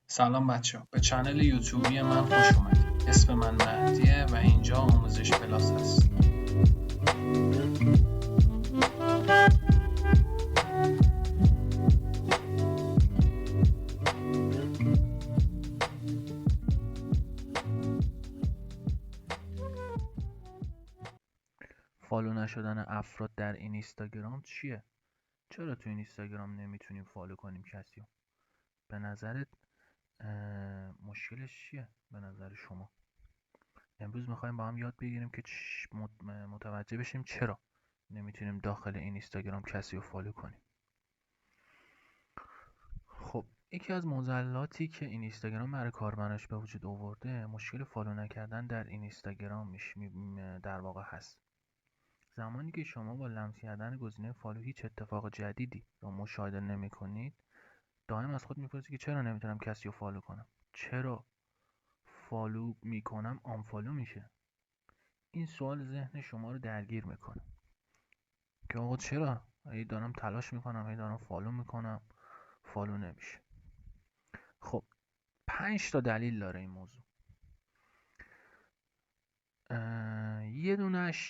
سلام بچه‌ها، به چنل یوتیوبی من خوش اومدید. اسم من مهدیه و اینجا آموزش پلاس هست. فالو نشدن افراد در اینستاگرام چیه؟ چرا تو اینستاگرام نمیتونیم فالو کنیم کسی رو؟ به نظرت مشکلش چیه به نظر شما؟ امروز میخوایم با هم یاد بگیریم که متوجه بشیم چرا نمیتونیم داخل اینستاگرام کسی رو فالو کنیم. خب یکی از معضلاتی که اینستاگرام برای کاربرانش به وجود آورده مشکل فالو نکردن در اینستاگرام در واقع هست. زمانی که شما با لمس کردن گزینه فالو هیچ اتفاق جدیدی رو مشاهده نمی کنید، دائم از خود میپرسید که چرا نمیتونم کسی رو فالو کنم؟ چرا فالو میکنم آنفالو میشه؟ این سوال ذهن شما رو درگیر میکنه که آقا چرا؟ هی دارم تلاش میکنم، هی دارم فالو میکنم، فالو نمیشه. خب 5 تا دلیل داره این موضوع.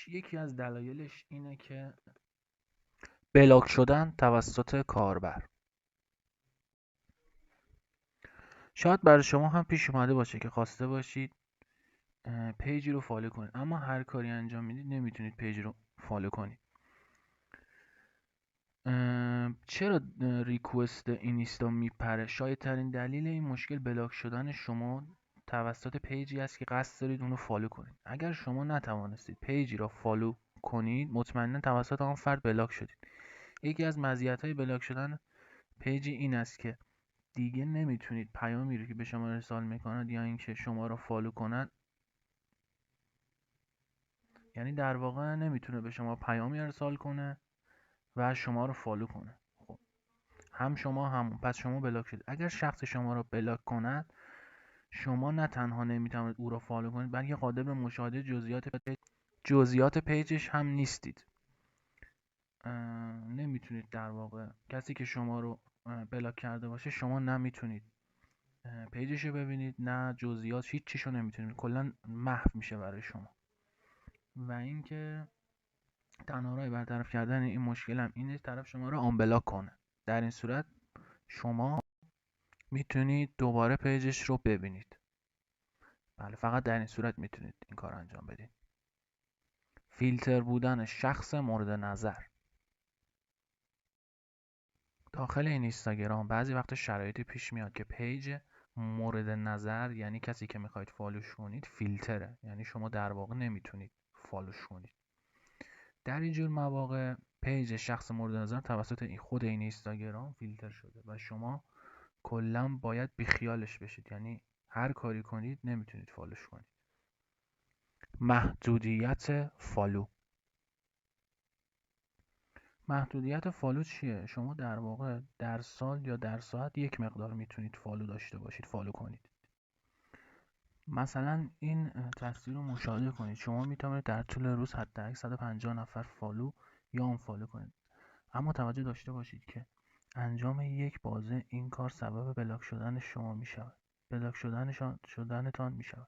یکی از دلایلش اینه که بلاک شدن توسط کاربر. شاید برای شما هم پیش اومده باشه که خواسته باشید پیجی رو فالو کنید، اما هر کاری انجام میدید نمیتونید پیج رو فالو کنید. چرا ریکوست اینستا میپره؟ شاید ترین دلیل این مشکل بلاک شدن شما توسط پیجی است که قصد دارید اونو فالو کنید. اگر شما نتوانستید پیجی را فالو کنید، مطمئنا توسط آن فرد بلاک شدید. یکی از مزیت‌های بلاک شدن پیجی این است که دیگه نمیتونید پیامی رو که به شما ارسال میکنند یا اینکه شما رو فالو کنند، یعنی در واقع نمیتونه به شما پیامی ارسال کنه و شما رو فالو کنه. خب هم شما همون، پس شما بلاک شدید. اگر شخص شما رو بلاک کند، شما نه تنها نمیتونید او رو فالو کنید، بلکه قادر به مشاهده جزئیات پیجش هم نیستید. نمیتونید در واقع، کسی که شما رو بلاک کرده باشه، شما نمیتونید پیجش رو ببینید، نه جزئیات، هیچ چیشو نمیتونید، کلا محو میشه برای شما. و اینکه تنها راه برطرف کردن این مشکل هم اینه طرف شما رو آنبلاک کنه. در این صورت شما میتونید دوباره پیجش رو ببینید. بله، فقط در این صورت میتونید این کار انجام بدید. فیلتر بودن شخص مورد نظر. داخل این اینستاگرام بعضی وقت شرایطی پیش میاد که پیج مورد نظر، یعنی کسی که میخواید فالوش کنید، فیلتره، یعنی شما در واقع نمیتونید فالوش کنید. در اینجور مواقع پیج شخص مورد نظر توسط خود این اینستاگرام فیلتر شده و شما کلا باید بیخیالش بشید، یعنی هر کاری کنید نمیتونید فالوش کنید. محدودیت فالو. محدودیت فالو چیه؟ شما در واقع در سال یا در ساعت یک مقدار میتونید فالو داشته باشید، فالو کنید. مثلا این تصویر رو مشاهده کنید. شما میتونید در طول روز حتی 150 نفر فالو یا آن فالو کنید، اما توجه داشته باشید که انجام یک بازه این کار سبب بلاک شدن شما می شود. بلاک شدنتان می شود.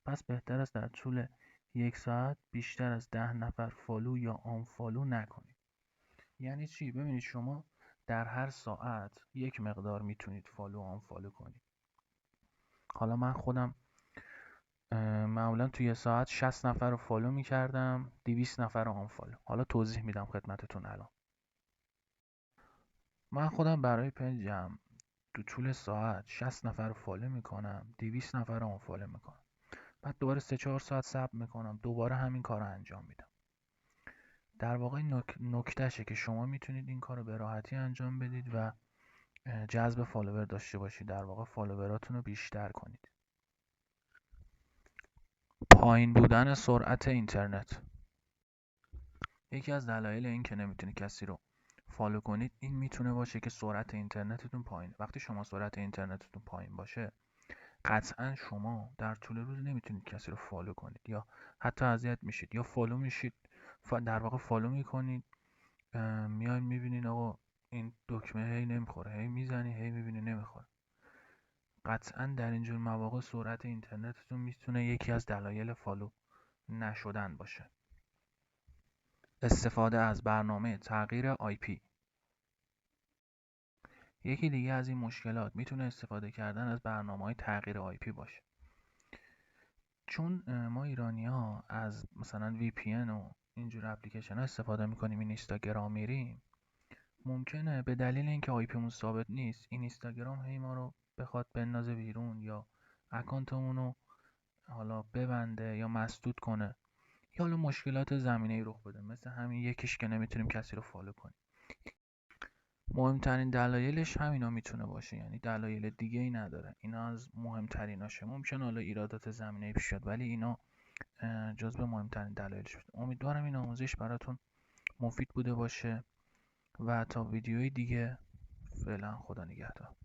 پس بهتر است در طول یک ساعت بیشتر از 10 نفر فالو یا آن فالو نکنید. یعنی چی؟ ببینید شما در هر ساعت یک مقدار میتونید فالو و آن فالو کنید. حالا من خودم معمولا توی یه ساعت 60 نفر رو فالو میکردم، 200 نفر رو آن فالو. حالا توضیح میدم خدمتتون الان. من خودم برای پیجم تو طول ساعت 60 نفر رو فالو میکنم، 200 نفر رو آنفالو میکنم. بعد دوباره 3-4 ساعت صبر میکنم، دوباره همین کار رو انجام میدم. در واقع نکتهشه که شما میتونید این کار رو به راحتی انجام بدید و جذب فالوور داشته باشید، در واقع فالووراتون رو بیشتر کنید. پایین بودن سرعت اینترنت. یکی از دلایل این که نمیتونید کسی رو فالو کنید این میتونه باشه که سرعت اینترنتتون پایینه. وقتی شما سرعت اینترنتتون پایین باشه، قطعا شما در طول روز نمیتونید کسی رو فالو کنید، یا حتی اذیت میشید، یا فالو میشید، در واقع فالو میکنید، میاین میبینید آقا این دکمه هی نمیخوره، هی میزنی هی میبینی نمیخوره. قطعا در اینجور مواقع سرعت اینترنتتون میتونه یکی از دلایل فالو نشدن باشه. استفاده از برنامه تغییر IP. یکی دیگه از این مشکلات میتونه استفاده کردن از برنامه‌های تغییر IP باشه. چون ما ایرانی‌ها از مثلا VPN و اینجور اپلیکیشن ها استفاده میکنیم، اینستاگرام میریم، ممکنه به دلیل اینکه آیپیمون ثابت نیست اینستاگرام هی ما رو بخواد بندازه بیرون یا اکانتمون رو حالا ببنده یا مسدود کنه یا حالا مشکلات زمینه‌ای رخ بده، مثل همین یکیش که نمیتونیم کسی رو فالو کنیم. مهمترین دلایلش همینا میتونه باشه، یعنی دلایل دیگه ای نداره، اینا از مهمتریناشه. ممکنه حالا ایرادات زمینه‌ای پیش بیاد ولی اینا جزو مهمترین دلایلش بود. امیدوارم این آموزش براتون مفید بوده باشه و تا ویدیوی دیگه فعلا خدا نگهدار.